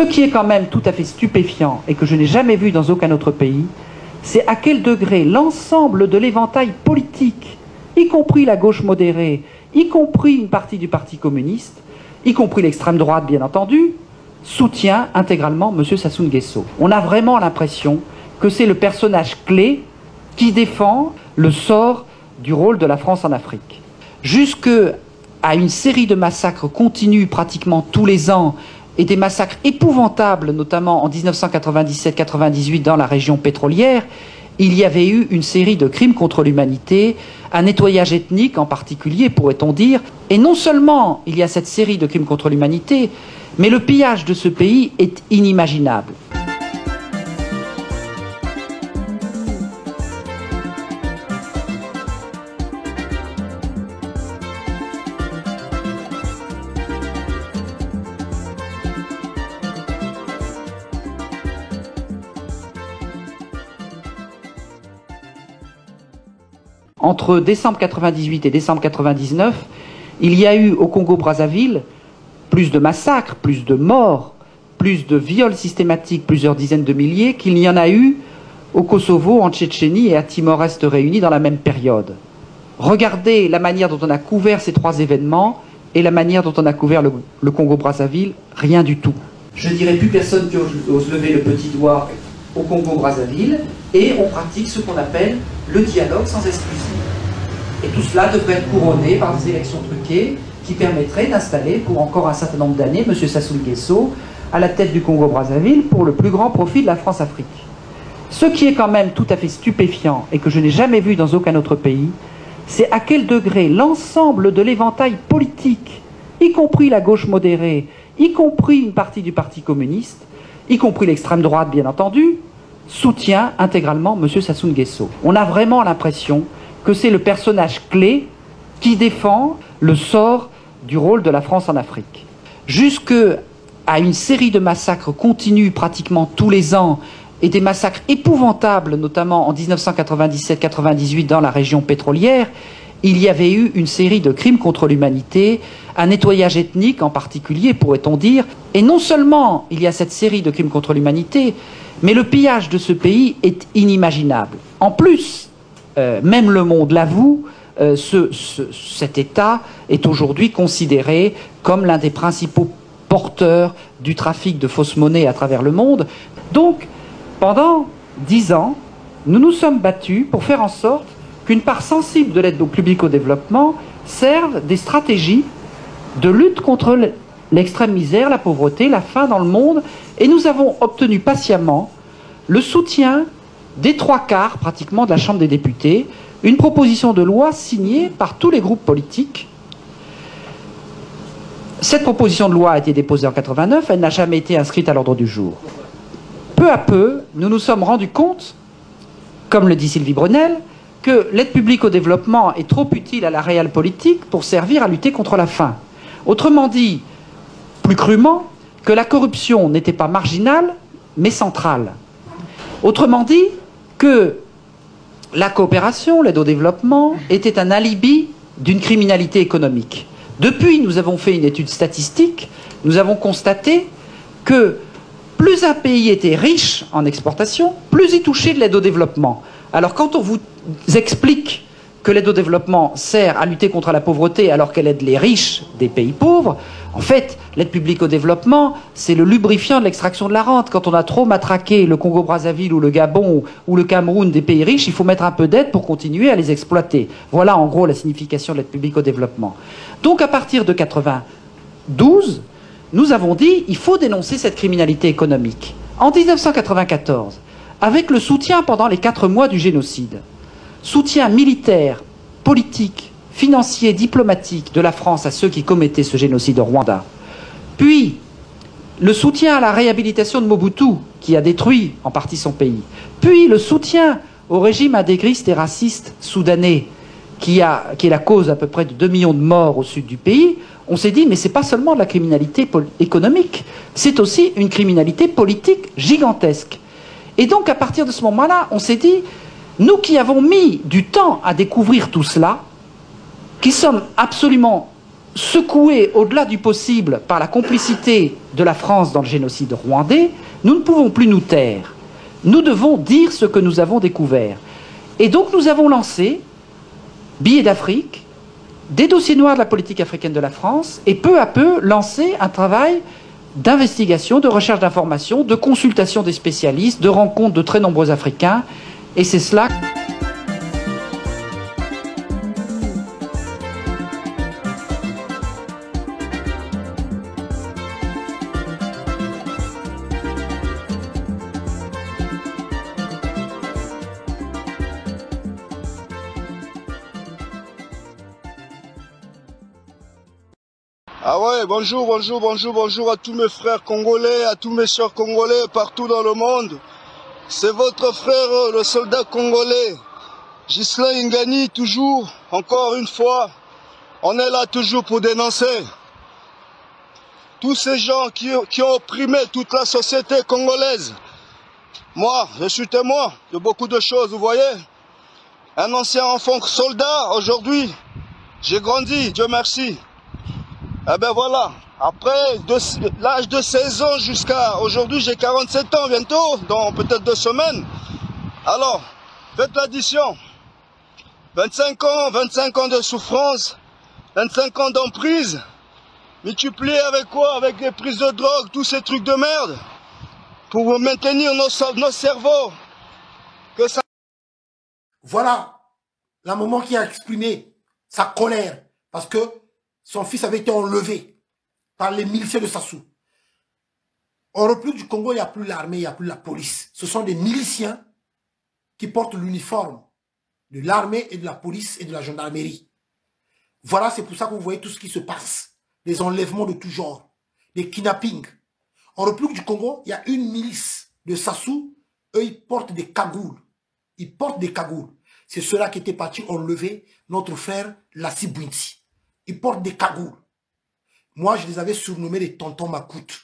Ce qui est quand même tout à fait stupéfiant et que je n'ai jamais vu dans aucun autre pays, c'est à quel degré l'ensemble de l'éventail politique, y compris la gauche modérée, y compris une partie du Parti communiste, y compris l'extrême droite bien entendu, soutient intégralement M. Sassou Nguesso. On a vraiment l'impression que c'est le personnage clé qui défend le sort du rôle de la France en Afrique. Jusque à une série de massacres continus pratiquement tous les ans et des massacres épouvantables, notamment en 1997-98 dans la région pétrolière, il y avait eu une série de crimes contre l'humanité, un nettoyage ethnique en particulier, pourrait-on dire. Et non seulement il y a cette série de crimes contre l'humanité, mais le pillage de ce pays est inimaginable. Entre décembre 98 et décembre 99, il y a eu au Congo-Brazzaville plus de massacres, plus de morts, plus de viols systématiques, plusieurs dizaines de milliers, qu'il n'y en a eu au Kosovo, en Tchétchénie et à Timor-Est réunis dans la même période. Regardez la manière dont on a couvert ces trois événements et la manière dont on a couvert le Congo-Brazzaville, rien du tout. Je dirais plus personne qui ose lever le petit doigt au Congo-Brazzaville, et on pratique ce qu'on appelle le dialogue sans exclusion. Et tout cela devrait être couronné par des élections truquées qui permettraient d'installer pour encore un certain nombre d'années M. Sassou Nguesso à la tête du Congo-Brazzaville pour le plus grand profit de la France-Afrique. Ce qui est quand même tout à fait stupéfiant et que je n'ai jamais vu dans aucun autre pays, c'est à quel degré l'ensemble de l'éventail politique, y compris la gauche modérée, y compris une partie du Parti communiste, y compris l'extrême droite bien entendu, soutient intégralement M. Sassou Nguesso. On a vraiment l'impression que c'est le personnage clé qui défend le sort du rôle de la France en Afrique. Jusque à une série de massacres continus pratiquement tous les ans et des massacres épouvantables, notamment en 1997-98 dans la région pétrolière, il y avait eu une série de crimes contre l'humanité, un nettoyage ethnique en particulier, pourrait-on dire. Et non seulement il y a cette série de crimes contre l'humanité, mais le pillage de ce pays est inimaginable. En plus, même le monde l'avoue, cet État est aujourd'hui considéré comme l'un des principaux porteurs du trafic de fausses monnaies à travers le monde. Donc, pendant 10 ans, nous nous sommes battus pour faire en sorte qu'une part sensible de l'aide publique au développement serve des stratégies de lutte contre l'extrême misère, la pauvreté, la faim dans le monde, et nous avons obtenu patiemment le soutien des 3/4 pratiquement de la Chambre des députés, une proposition de loi signée par tous les groupes politiques. Cette proposition de loi a été déposée en 89, elle n'a jamais été inscrite à l'ordre du jour. Peu à peu, nous nous sommes rendus compte, comme le dit Sylvie Brunel, que l'aide publique au développement est trop utile à la réelle politique pour servir à lutter contre la faim. Autrement dit, plus crûment, que la corruption n'était pas marginale, mais centrale. Autrement dit, que la coopération, l'aide au développement, était un alibi d'une criminalité économique. Depuis, nous avons fait une étude statistique, nous avons constaté que plus un pays était riche en exportation, plus il touchait de l'aide au développement. Alors quand on vous explique que l'aide au développement sert à lutter contre la pauvreté alors qu'elle aide les riches des pays pauvres, en fait, l'aide publique au développement, c'est le lubrifiant de l'extraction de la rente. Quand on a trop matraqué le Congo-Brazzaville ou le Gabon ou le Cameroun des pays riches, il faut mettre un peu d'aide pour continuer à les exploiter. Voilà en gros la signification de l'aide publique au développement. Donc à partir de 92, nous avons dit il faut dénoncer cette criminalité économique. En 1994, avec le soutien pendant les 4 mois du génocide, soutien militaire, politique, financier, diplomatique de la France à ceux qui commettaient ce génocide au Rwanda, puis le soutien à la réhabilitation de Mobutu, qui a détruit en partie son pays, puis le soutien au régime intégriste et raciste soudanais, qui est la cause à peu près de 2 millions de morts au sud du pays, on s'est dit, mais c'est pas seulement de la criminalité économique, c'est aussi une criminalité politique gigantesque. Et donc, à partir de ce moment-là, on s'est dit, nous qui avons mis du temps à découvrir tout cela, qui sommes absolument secoués au-delà du possible par la complicité de la France dans le génocide rwandais, nous ne pouvons plus nous taire. Nous devons dire ce que nous avons découvert. Et donc nous avons lancé Billets d'Afrique, des dossiers noirs de la politique africaine de la France, et peu à peu lancé un travail d'investigation, de recherche d'informations, de consultation des spécialistes, de rencontres de très nombreux Africains, et c'est cela. Ah ouais, bonjour à tous mes frères congolais, à tous mes sœurs congolais partout dans le monde. C'est votre frère, le soldat congolais, Ghislain Ngani, toujours, encore une fois. On est là toujours pour dénoncer tous ces gens qui ont opprimé toute la société congolaise. Moi, je suis témoin de beaucoup de choses, vous voyez. Un ancien enfant soldat, aujourd'hui, j'ai grandi, Dieu merci. Eh ben voilà, après l'âge de 16 ans jusqu'à aujourd'hui, j'ai 47 ans bientôt, dans peut-être 2 semaines. Alors, faites l'addition. 25 ans de souffrance, 25 ans d'emprise, multiplié avec quoi? Avec des prises de drogue, tous ces trucs de merde, pour maintenir nos cerveaux. Que ça... Voilà la maman qui a exprimé sa colère parce que son fils avait été enlevé par les miliciens de Sassou. En République du Congo, il n'y a plus l'armée, il n'y a plus la police. Ce sont des miliciens qui portent l'uniforme de l'armée et de la police et de la gendarmerie. Voilà, c'est pour ça que vous voyez tout ce qui se passe. Des enlèvements de tout genre, des kidnappings. En République du Congo, il y a une milice de Sassou. Eux, ils portent des cagoules. Ils portent des cagoules. C'est ceux-là qui étaient partis enlever notre frère Lassi Bwinti. Ils portent des cagoules. Moi, je les avais surnommés les tontons Makout.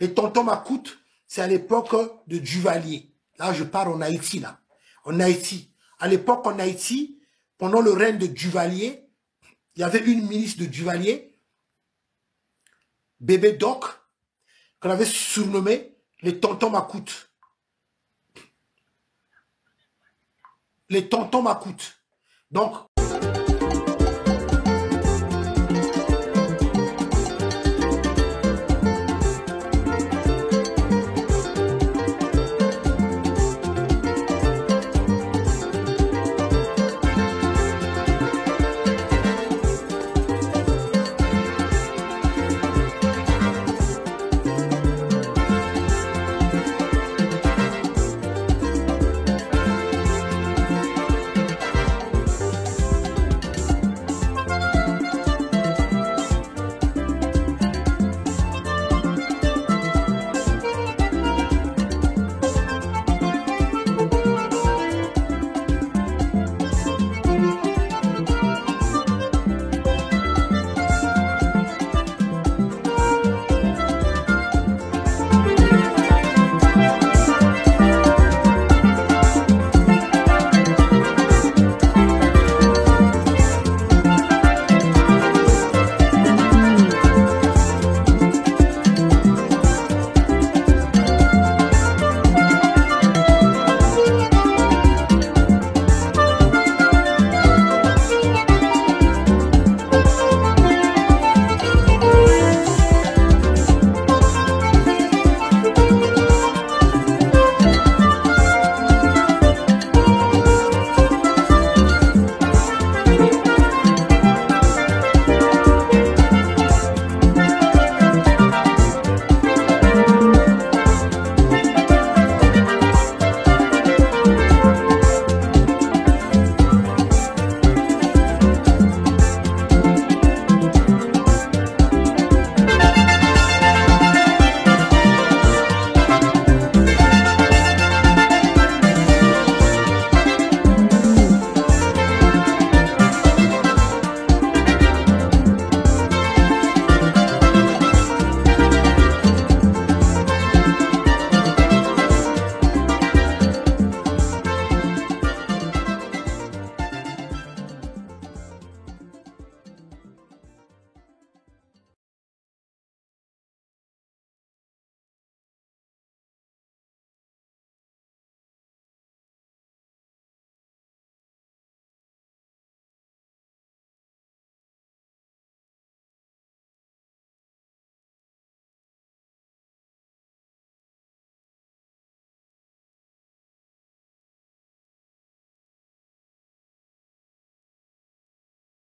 Les tontons Makout, c'est à l'époque de Duvalier. Là, je pars en Haïti, là. En Haïti. À l'époque, en Haïti, pendant le règne de Duvalier, il y avait une milice de Duvalier, Bébé Doc, qu'on avait surnommé les tontons Makout. Les tontons Makout. Donc,